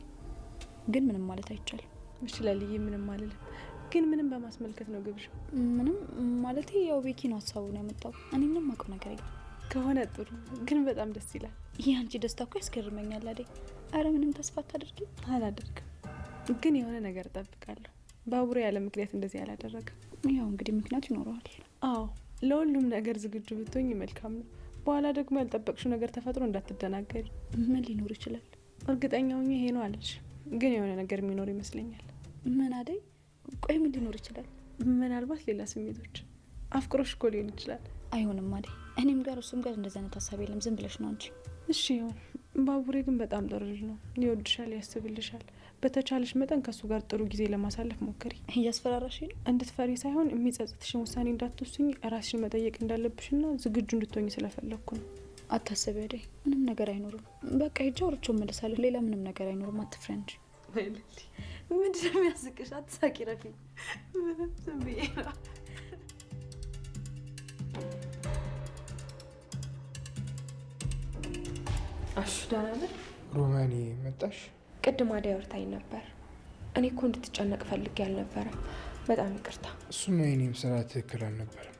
S1: ግን ምንም ማለት አይቻልም።
S11: እሺ ለልዬ ምንም አልልም። ግን ምንም በማስመልከት ነው ግብዣው?
S1: ምንም ማለት ያው ቤኪ ነው ሀሳቡን ያመጣው። እኔ ምንም አውቀው ነገር የለም።
S11: ከሆነ ጥሩ፣ ግን በጣም ደስ ይላል።
S1: ይህ አንቺ ደስታ እኮ ያስገርመኛል አይደል? አረ ምንም ተስፋ አታድርጊ።
S11: አላደርግም፣ ግን የሆነ ነገር እጠብቃለሁ። ባቡሬ ያለ ምክንያት እንደዚህ አላደረገም።
S1: ያው እንግዲህ ምክንያት ይኖረዋል።
S11: አዎ ለሁሉም ነገር ዝግጁ ብትሆኝ መልካም ነው። በኋላ ደግሞ ያልጠበቅሽው ነገር ተፈጥሮ እንዳትደናገሪ።
S1: ምን ሊኖር ይችላል?
S11: እርግጠኛ ሆኜ ይሄ ነው አለሽ፣ ግን የሆነ ነገር የሚኖር ይመስለኛል።
S1: ምን አደይ? ቆይ ምን ሊኖር ይችላል?
S11: ምናልባት ሌላ ስሜቶች፣ አፍቅሮሽ እኮ ሊሆን ይችላል።
S1: አይሆንም አደይ፣ እኔም ጋር እሱም ጋር እንደዚህ አይነት ሀሳብ የለም። ዝም ብለሽ ነው እንጂ።
S11: እሺ ይሁን። ባቡሬ ግን በጣም ጥሩ ልጅ ነው። ይወድሻል፣ ያስብልሻል። በተቻለሽ መጠን ከሱ ጋር ጥሩ ጊዜ ለማሳለፍ ሞክሪ።
S1: እያስፈራራሽ ነው?
S11: እንድትፈሪ ሳይሆን የሚጸጽትሽን ውሳኔ እንዳትወስኝ ራስሽን መጠየቅ እንዳለብሽና ዝግጁ እንድትሆኝ ስለፈለግኩ ነው።
S1: አታስቢ አደይ፣ ምንም ነገር አይኖርም። በቃ ሂጅ አውርቼው እመለሳለሁ። ሌላ ምንም ነገር አይኖርም። አትፍሪ እንጂ።
S11: ምንድን ነው የሚያስቅሽ? አትሳቂ ረፊ። ምንም ዝም ብዬ ነው።
S10: አሹ ደህና ነህ?
S6: ሮማኔ መጣሽ?
S10: ቅድም አደይ አውርታኝ ነበር። እኔ እኮ እንድትጨነቅ ፈልጌ አልነበረም። በጣም ይቅርታ።
S6: እሱማ የእኔም ስራ ትክክል አልነበረም።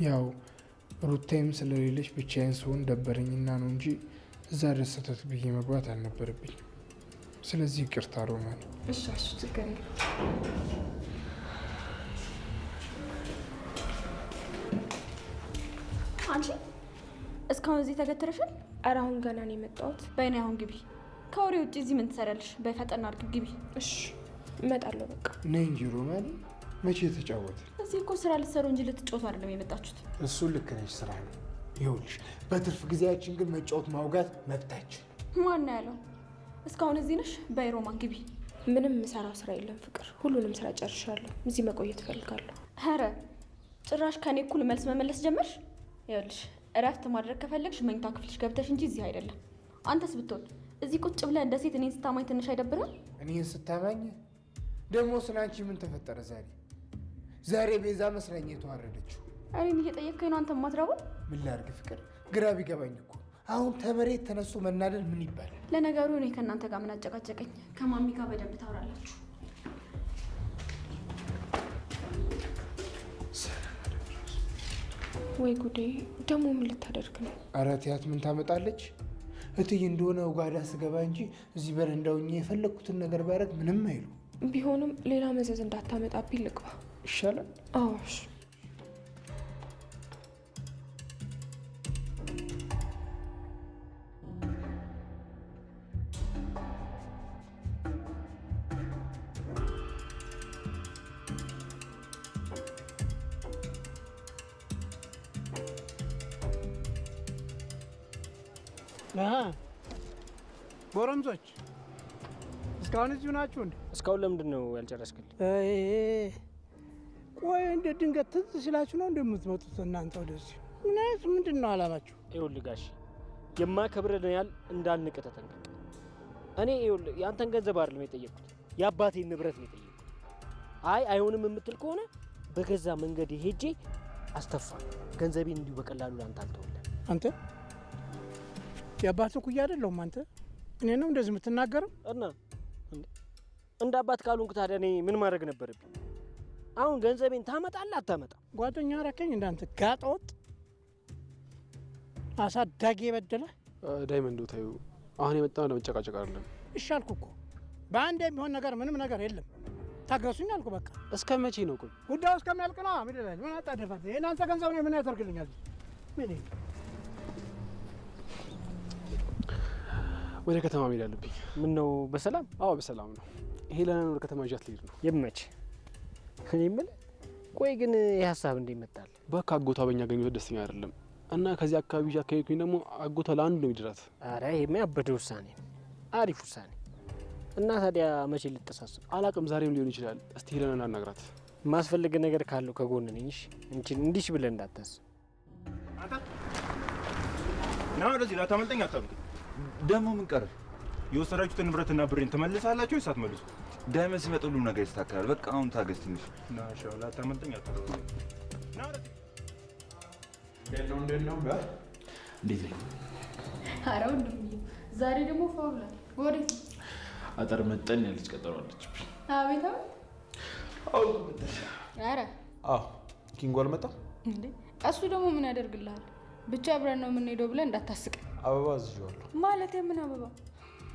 S6: ያው ሩታይም ስለሌለች ብቻዬን ስሆን ደበረኝና ነው እንጂ እዛ ድረስ ሰተት ብዬ መግባት አልነበረብኝ። ስለዚህ ይቅርታ ሮማኔ።
S10: እሺ አሹ፣ ችግር የለም።
S5: አንቺ እስካሁን እዚህ ተገትረሻል?
S10: ኧረ አሁን ገና ነው የመጣሁት።
S5: በይኔ አሁን ግቢ። ከወሬ ውጭ እዚህ ምን ትሰሪያለሽ? በፈጠና አድርግ ግቢ።
S10: እሺ እመጣለሁ። በቃ
S6: ነይ እንጂ ሮማኔ። መቼ ተጫወተ?
S5: እዚህ እኮ ስራ ልትሰሩ እንጂ ልትጫወቱ አይደለም የመጣችሁት።
S6: እሱ ልክ ነች፣ ስራ ነው። ይኸውልሽ በትርፍ ጊዜያችን ግን መጫወት ማውጋት መብታችን።
S5: ማን ነው ያለው? እስካሁን እዚህ ነሽ? በይ ሮማን ግቢ።
S10: ምንም የምሰራው ስራ የለም ፍቅር። ሁሉንም ስራ ጨርሻለሁ። እዚህ መቆየት እፈልጋለሁ።
S5: ኧረ ጭራሽ ከኔ እኩል መልስ መመለስ ጀመርሽ? ይኸውልሽ እረፍት ማድረግ ከፈለግሽ መኝታ ክፍልሽ ገብተሽ እንጂ እዚህ አይደለም። አንተስ ብትሆን እዚህ ቁጭ ብለህ እንደ ሴት እኔን ስታማኝ ትንሽ አይደብርም?
S6: እኔን ስታማኝ ደግሞ ስለ አንቺ ምን ተፈጠረ ዛሬ? ዛሬ ቤዛ መስለኝ የተዋረደችው።
S5: እኔን እየጠየቅከኝ ነው አንተ ማትረቡ?
S6: ምን ላድርግ ፍቅር፣ ግራ ቢገባኝ እኮ። አሁን ተመሬት ተነስቶ መናደድ ምን ይባላል?
S5: ለነገሩ እኔ ከእናንተ ጋር ምን አጨቃጨቀኝ? ከማሚ ጋር በደንብ ታወራላችሁ።
S10: ወይ ጉዴ! ደግሞ ምን ልታደርግ ነው?
S6: ኧረ ትያት ምን ታመጣለች? እትዬ እንደሆነ ውጋዳ ስገባ እንጂ እዚህ በረንዳውኛ የፈለግኩትን ነገር ባረግ ምንም አይሉ።
S10: ቢሆንም ሌላ መዘዝ እንዳታመጣብኝ ልግባ
S6: ይሻላል።
S10: አዎ እሺ።
S12: ጎረምሶች እስካሁን እዚሁ ናችሁ እንዴ?
S8: እስካሁን ለምንድን ነው ያልጨረስክልኝ?
S12: ቆይ እንደ ድንገት ትዝ ሲላችሁ ነው እንደምትመጡት እናንተ ወደዚህ? ምናይት ምንድን ነው አላማችሁ?
S8: ይኸውልህ ጋሽ የማከብረን ያህል እንዳንቅ ተጠንቀቅ። እኔ ይኸውልህ የአንተን ገንዘብ አይደለም የጠየቅኩት፣ የአባቴን ንብረት ነው የጠየቅኩት። አይ አይሆንም የምትል ከሆነ በገዛ መንገድ ሄጄ አስተፋ። ገንዘቤን እንዲሁ በቀላሉ ላንተ አልተውልህም።
S12: አንተ የአባትህ ኩያ አይደለሁም። አንተ እኔ ነው እንደዚህ የምትናገረው?
S8: እና እንደ አባት ካልሆንክ ታዲያ እኔ ምን ማድረግ ነበረብኝ? አሁን ገንዘቤን ታመጣለህ አታመጣም?
S12: ጓደኛ አረከኝ እንዳንተ ጋጠወጥ አሳዳጊ የበደለ
S8: ዳይመንድ ታዩ። አሁን የመጣው ለመጨቃጨቅ አይደለም።
S12: እሻልኩ እኮ በአንድ የሚሆን ነገር ምንም ነገር የለም። ታገሱኝ አልኩ። በቃ
S7: እስከ መቼ ነው? ቆይ
S12: ጉዳዩ እስከሚያልቅ ነው። ምንድነው ምን አጣደፋት? የእናንተ ገንዘብ ነው ምን ያደርግልኛል? ምን
S7: ወደ ከተማ መሄድ አለብኝ።
S8: ምን ነው በሰላም?
S7: አዎ በሰላም ነው። ሄለንን ወደ ከተማ ይዣት ልሄድ ነው።
S8: ይመች። እኔ የምልህ ቆይ ግን ይህ ሀሳብ እንዴት መጣል?
S7: በቃ አጎቷ በእኛ ግንኙነት ደስተኛ አይደለም እና ከዚህ አካባቢ ይዣት ከሄድኩኝ ደግሞ አጎቷ ለአንድ ነው ይድራት።
S8: ኧረ ይሄማ ያበደ ውሳኔ ነው። አሪፍ ውሳኔ እና ታዲያ መቼ ልትተሳሰብ?
S7: አላቅም፣ ዛሬም ሊሆን ይችላል። እስቲ ሄለንን አናግራት።
S8: ማስፈልግ ነገር ካለው ከጎን ነኝ። እሺ እንዲሽ ብለህ እንዳታስብ።
S13: ና ወደዚህ ላታመልጠኝ አታምጥ።
S9: ደግሞ ምን ቀረ?
S13: የወሰዳችሁትን ንብረትና ብሬን ትመልሳላችሁ ወይስ አትመልሱ?
S9: ዳይመንድ ሲመጣ ሁሉም ነገር ይስተካከላል። በቃ አሁን ታገስ ትንሽ።
S13: ና ሻው ላታመልጠኝ አታምጥ። ና ወደዚህ
S2: እንዴት ነው? እንዴት ነኝ?
S5: ኧረ ወንድምዬ ዛሬ ደግሞ ፋውላል። ወዴት?
S2: አጠር መጠን ያለች ቀጠሮ አለች።
S5: አቤት
S2: አዎ መጣሽ?
S5: ኧረ
S2: አዎ ኪንጎ አልመጣም
S5: እንዴ? እሱ ደግሞ ምን ያደርግልሃል? ብቻ አብረን ነው የምንሄደው ብለህ እንዳታስቅ።
S2: አበባ አዝዤዋለሁ።
S5: ማለት የምን አበባ?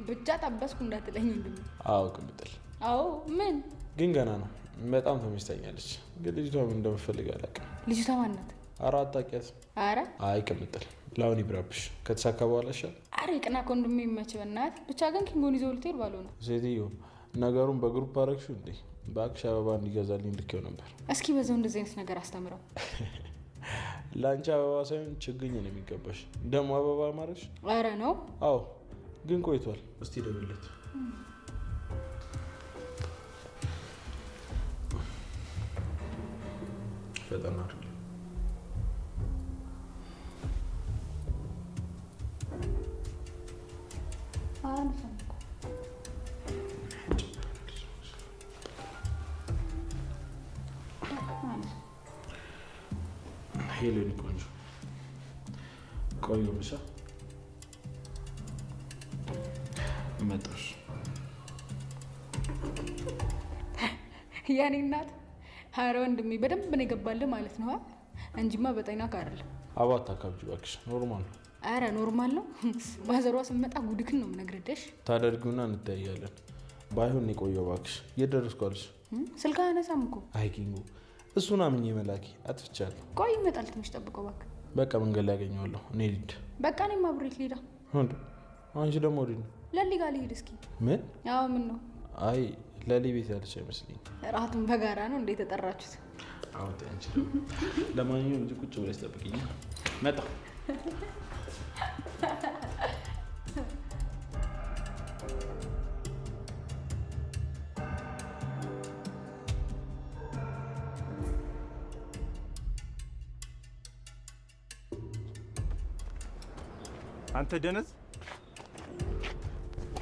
S5: ብቻ ጠበስኩ እንዳትለኝ እንዴ?
S2: አዎ ቅምጥል።
S5: አዎ ምን?
S2: ግን ገና ነው። በጣም ተመችታኛለች። ግን ልጅቷ ምን እንደምፈልግ አላውቅም።
S5: ልጅቷ ማን ናት?
S2: አራት አቂያት።
S5: ኧረ
S2: አይ ቅምጥል፣ ለአሁን ይብራብሽ። ከተሳካ በኋላ ይሻል።
S5: ኧረ ቅና ኮንዶም የሚመች በእናትህ። ብቻ ግን ኪንጎን ይዘው ልትሄድ ባልሆነ።
S2: ሴትዮ ነገሩን በግሩፕ አረግሽው እንዴ? በአክሽ አበባ እንዲገዛልኝ ልኬው ነበር።
S5: እስኪ በዛው እንደዚህ አይነት ነገር አስተምረው።
S2: ለአንቺ አበባ ሳይሆን ችግኝ ነው የሚገባሽ። ደግሞ አበባ ማረግሽ?
S5: ኧረ ነው።
S2: አዎ ግን ቆይቷል። እስቲ ደውልለት። ፈጠን አድርጊ። ሄሎኒ ቆንጆ ቆዩ ምሳ መጣሽ?
S5: ያኔ እናት። ኧረ ወንድሜ በደንብ ነው የገባልህ ማለት ነው እንጂማ በጤና አይደለም።
S2: አባት አካብጂ እባክሽ፣ ኖርማል ነው።
S5: ኧረ ኖርማል ነው። ማዘሯ ስመጣ ጉድክን ነው የምነግርሽ።
S2: ታደርጊውና እንታያለን። ባይሆን የቆየው እባክሽ። እየደረስኩ አለሽ።
S5: ስልክ አያነሳም እኮ።
S2: አይ ኪንጎ፣ እሱን አምኜ መላኪ አጥፍቻለሁ።
S5: ቆይ ይመጣል፣ ትንሽ ጠብቀው እባክህ።
S2: በቃ መንገድ ላይ ያገኘዋለሁ። እኔ ልሂድ።
S5: በቃ እኔም አብሬት ልሂዳ።
S2: አንቺ ደግሞ ወዴት ነው?
S5: ለሊ ጋር ልሂድ እስኪ።
S2: ምን?
S5: ያው ምን ነው?
S2: አይ ለሊ ቤት ያለች አይመስለኝም።
S5: እራቱን በጋራ ነው እንዴ የተጠራችሁት?
S2: አዎ አንቺ ለማንኛውም እዚህ ቁጭ ብለሽ ጠብቂኝ። መጣሁ።
S13: አንተ ደነዝ፣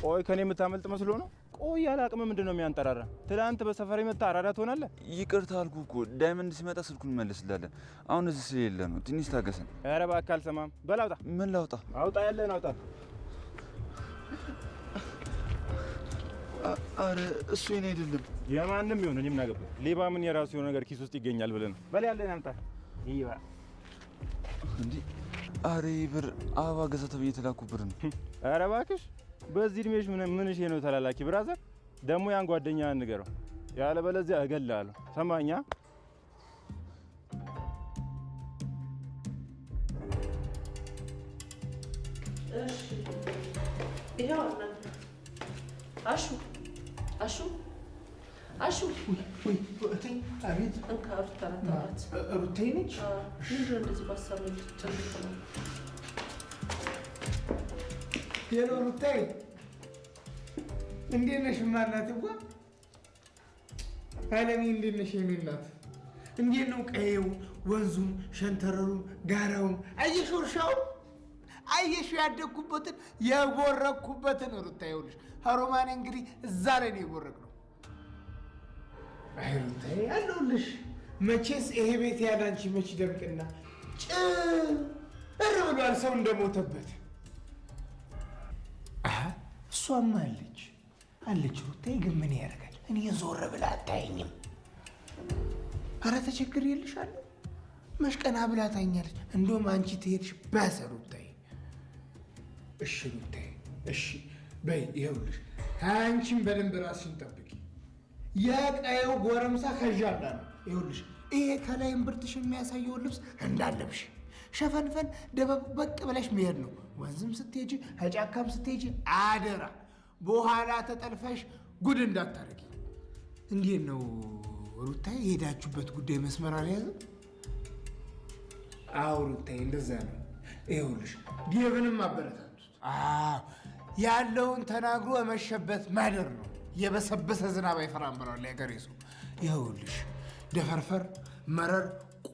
S13: ቆይ ከኔ የምታመልጥ መስሎ ነው? ቆይ ያለ አቅም ምንድን ነው የሚያንጠራራ? ትላንት በሰፈር የመጣ አራዳ ትሆናለህ።
S9: ይቅርታ አልኩህ እኮ ዳይመንድ ሲመጣ ስልኩን እንመልስላለን። አሁን እዚህ ስለሌለ ነው። ትንሽ ታገሰን።
S13: ኧረ እባክህ አልሰማም። በል አውጣ።
S9: ምን ላውጣ?
S13: አውጣ፣ ያለህን አውጣ።
S9: አረ እሱ የኔ አይደለም።
S13: የማንም ይሁን እኔ ምን አገባኝ? ሌባ ምን የራሱ የሆነ ነገር ኪስ ውስጥ ይገኛል ብለህ ነው? በል ያለህን አምጣ። ይባ
S9: እንዴ! አረ ብር አበባ ገዛ ተብዬ የተላኩ ብር ነው።
S13: ኧረ እባክሽ በዚህ እድሜሽ ምንሽ ነው ተላላኪ? ብራዘር ደግሞ ያን ጓደኛህን ንገረው፣ ያለበለዚያ እገልሃለሁ። ሰማኛ?
S3: እሺ ይሄው አሹ አሹ አሹ
S6: ወይ እቴ፣ አቤት።
S3: እንካ ሩታራት
S6: ሩቴ ነች።
S3: ምንድነው እንደዚህ ባሳብ ልትጨርስ ነው?
S6: ሄሎ ሩታዬ፣ እንዴት ነሽ? ማናት እንኳ አለሚ፣ እንዴት ነሽ? የኔ እናት እንዴት ነው ቀዬው፣ ወንዙም፣ ሸንተረሩም፣ ጋራውም? አየሽ እርሻው፣ አየሽ ያደግኩበትን የቦረኩበትን። ሩታዬ ይኸውልሽ፣ ሀሮማኔ እንግዲህ እዛ ላይ ነው የቦረቅነው። አይ ሩታዬ አለሁልሽ። መቼስ ይሄ ቤት ያለ አንቺ መች ደምቅና ጭር ብሏል ሰው እንደሞተበት። እሷማ አለች ሩታዬ። ግን ምን ያደርጋል፣ እኔ ዞር ብላ አታየኝም። አረ ተቸግር የልሻለሁ መሽቀና ብላ ታኛለች። እንደውም አንቺ ትሄድሽ ባሰ ሩታዬ። እሺ ሩታዬ፣ እሺ በይ። ይኸውልሽ አንቺም በደንብ ራስሽን ጠብቂ። የቀየው ጎረምሳ ከዣላ ነው። ይኸውልሽ ይሄ ከላይም ብርትሽ የሚያሳየው ልብስ እንዳለብሽ ሸፈንፈን ደበቅ ብለሽ መሄድ ነው። ወንዝም ስትሄጂ ጫካም ስትሄጂ አደራ በኋላ ተጠልፈሽ ጉድ እንዳታረጊ። እንዴት ነው ሩታዬ? የሄዳችሁበት ጉዳይ መስመር አልያዘም? አዎ ሩታዬ እንደዛ ነው። ይኸውልሽ ዴቭንም አበረታቱት። ያለውን ተናግሮ መሸበት ማደር ነው። የበሰበሰ ዝናብ አይፈራም ብሏል ያገሬ ሰው። ይኸውልሽ ደፈርፈር መረር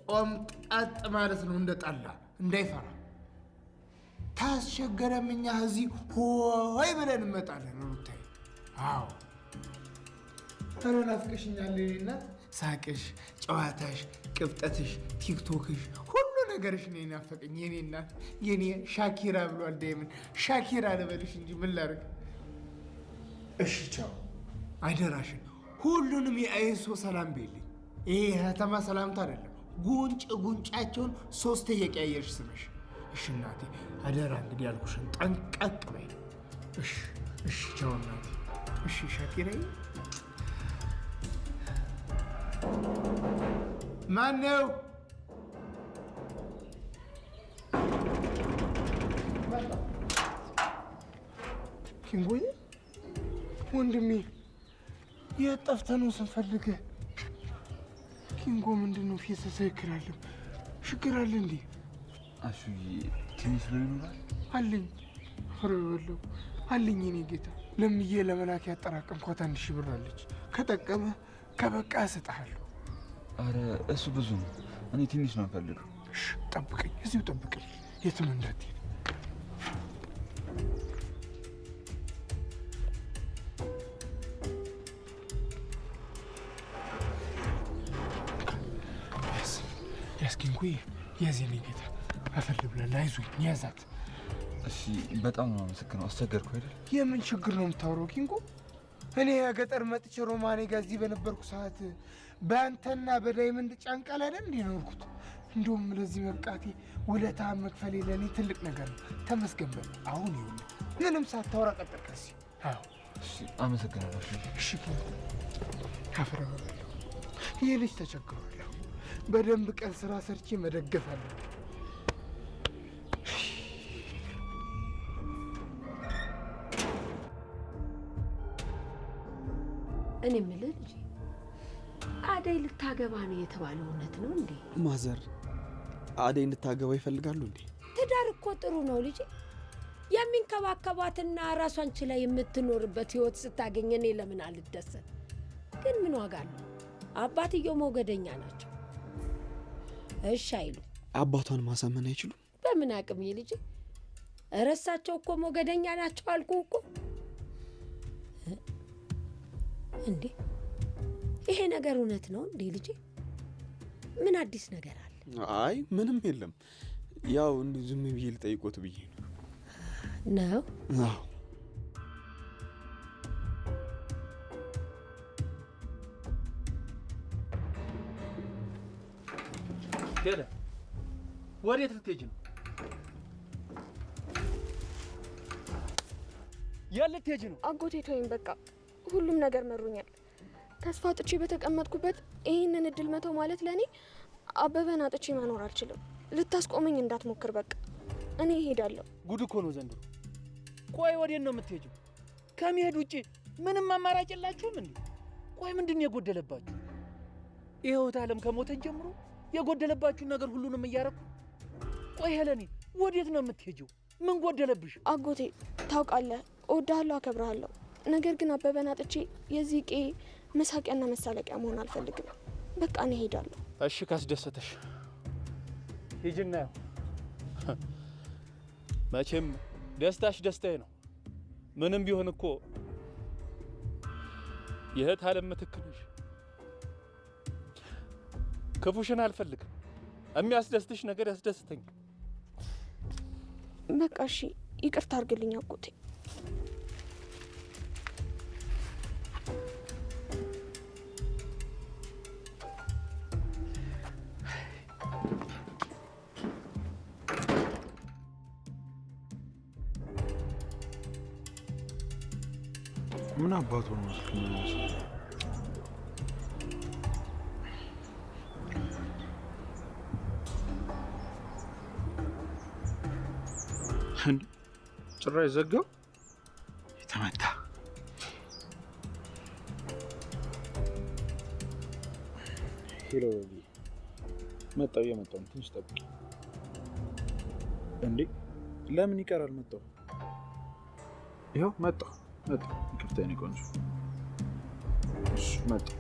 S6: ቆምጠጥ ማለት ነው። እንደጠላ እንዳይፈራ ታስቸገረም እኛ እዚህ ሆይ ብለን እንመጣለን። ሩታዬ አዎ ኧረ ናፍቀሽኛል እናት። ሳቅሽ፣ ጨዋታሽ፣ ቅብጠትሽ፣ ቲክቶክሽ ሁሉ ነገርሽ ነው የናፈቀኝ የኔ እናት። የኔ ሻኪራ ብሏል ዳይመንድ። ሻኪራ ልበልሽ እንጂ ምን ላድርግ? እሺ ቻው። አደራሽን ሁሉንም የአይሶ ሰላም ቤልኝ። ይሄ ከተማ ሰላምታ አይደለም። ጉንጭ ጉንጫቸውን 3 እየቀያየርሽ ስመሽ። እሺ እናቴ አደራ እንግዲህ ያልኩሽን ጠንቀቅ በይ። እሺ እሺ ቻው እናቴ። እሺ ሻኪራዬ። ማነው? ኪንጎዬ ወንድሜ የት ጠፍተህ ነው ስንፈልግ? ኪንጎ ምንድን ነው ፊት ተሰክራለሁ? ችግር አለ እንዴ?
S9: አሹዬ ትንሽ ብር ይኖራል?
S6: አለኝ። ፍሬ በለው አለኝ። እኔ ጌታ ለምዬ ለመላክ ያጠራቀምኳት 1000 ብር አለች። ከጠቀመ ከበቃ እሰጥሃለሁ።
S9: አረ እሱ ብዙ ነው። እኔ ትንሽ ነው የምፈልገው።
S6: እሺ ጠብቀኝ፣ እዚሁ ጠብቀኝ፣ የትም እንዳትሄድ። ያስኪንኩ የኔ ጌታ አፈል ብለህ አይዞኝ፣ ያዛት።
S9: እሺ በጣም ነው የማመሰግነው። አስቸገርኩ አይደል?
S6: የምን ችግር ነው የምታወራው ኪንጎ? እኔ የገጠር መጥቼ ሮማኔ ጋር እዚህ በነበርኩ ሰዓት በአንተና በዳይመንድ ጫንቃ ላይ አይደል እንዲኖርኩት። እንደውም ለዚህ መብቃቴ ውለታ መክፈሌ ለእኔ ትልቅ ነገር ነው። ተመስገን በል። አሁን ይኸውልህ ምንም ሳታወራ ቀጥል ከዚህ። አዎ
S9: እሺ አመሰግናለሁ።
S6: እሺ ኪንጎ አፈራለሁ። ይህ ልጅ ተቸግሯል። በደንብ ቀን ስራ ሰርቼ መደገፍ አለብኝ።
S3: እኔ የምልህ ልጄ አደይ ልታገባ ነው የተባለው እውነት ነው እንዴ?
S14: ማዘር አደይ እንድታገባ ይፈልጋሉ እንዴ?
S15: ትዳር እኮ ጥሩ ነው ልጄ። የሚንከባከባትና ራሷን ችላ የምትኖርበት ህይወት ስታገኝ እኔ ለምን አልደሰት? ግን ምን ዋጋ አለው? አባትየው ሞገደኛ ናቸው። እሺ አይሉ።
S14: አባቷን ማሳመን አይችሉም?
S15: በምን አቅም ልጄ? እረሳቸው እኮ ሞገደኛ ናቸው አልኩ እኮ። እንዴ ይሄ ነገር እውነት ነው እንዴ ልጄ? ምን አዲስ ነገር አለ?
S14: አይ ምንም የለም። ያው እንዲሁ ዝም ብዬ ልጠይቆት ብዬ
S15: ነው።
S14: አዎ
S7: ሄደ። ወዴት ልትሄጂ ነው? የት ልትሄጂ ነው?
S10: አጎቴ ተወኝ በቃ። ሁሉም ነገር መሩኛል። ተስፋ ጥቼ በተቀመጥኩበት ይህንን እድል መተው ማለት ለእኔ አበበን አጥቼ መኖር አልችልም። ልታስቆመኝ እንዳትሞክር በቃ። እኔ እሄዳለሁ።
S7: ጉድ እኮ ነው ዘንድሮ። ቆይ ወዴት ነው የምትሄጂው? ከመሄድ ውጪ ምንም አማራጭ የላችሁም እንዴ? ቆይ ምንድን ነው የጎደለባችሁ? ይኸውት ዓለም ከሞተን ጀምሮ የጎደለባችሁን ነገር ሁሉንም እያረኩ። ቆይ ሄለኔ ወዴት ነው የምትሄጂው? ምን ጎደለብሽ?
S10: አጎቴ ታውቃለህ፣ እወድሃለሁ፣ አከብርሃለሁ። ነገር ግን አበበን አጥቼ የዚህ ቄ መሳቂያና መሳለቂያ መሆን አልፈልግም። በቃ እኔ እሄዳለሁ።
S7: እሺ ካስደሰተሽ ሂጂና ያው መቼም ደስታሽ ደስታዬ ነው። ምንም ቢሆን እኮ የእህት ዓለም ምትክ ነሽ። ክፉሽን አልፈልግም። የሚያስደስትሽ ነገር ያስደስተኝ።
S10: በቃ እሺ ይቅርታ አድርግልኝ አጎቴ።
S2: ምን አባቱ ነው? ጭራሽ ዘጋው። የተመታ ሄሎ መጣሁ። እየመጣሁ ነው። ትንሽ ጠብቂ። እንዴ ለምን ይቀራል? መጣሁ። ይኸው መጣሁ። ይቅርታ የእኔ ቆንጆ። መጣሁ።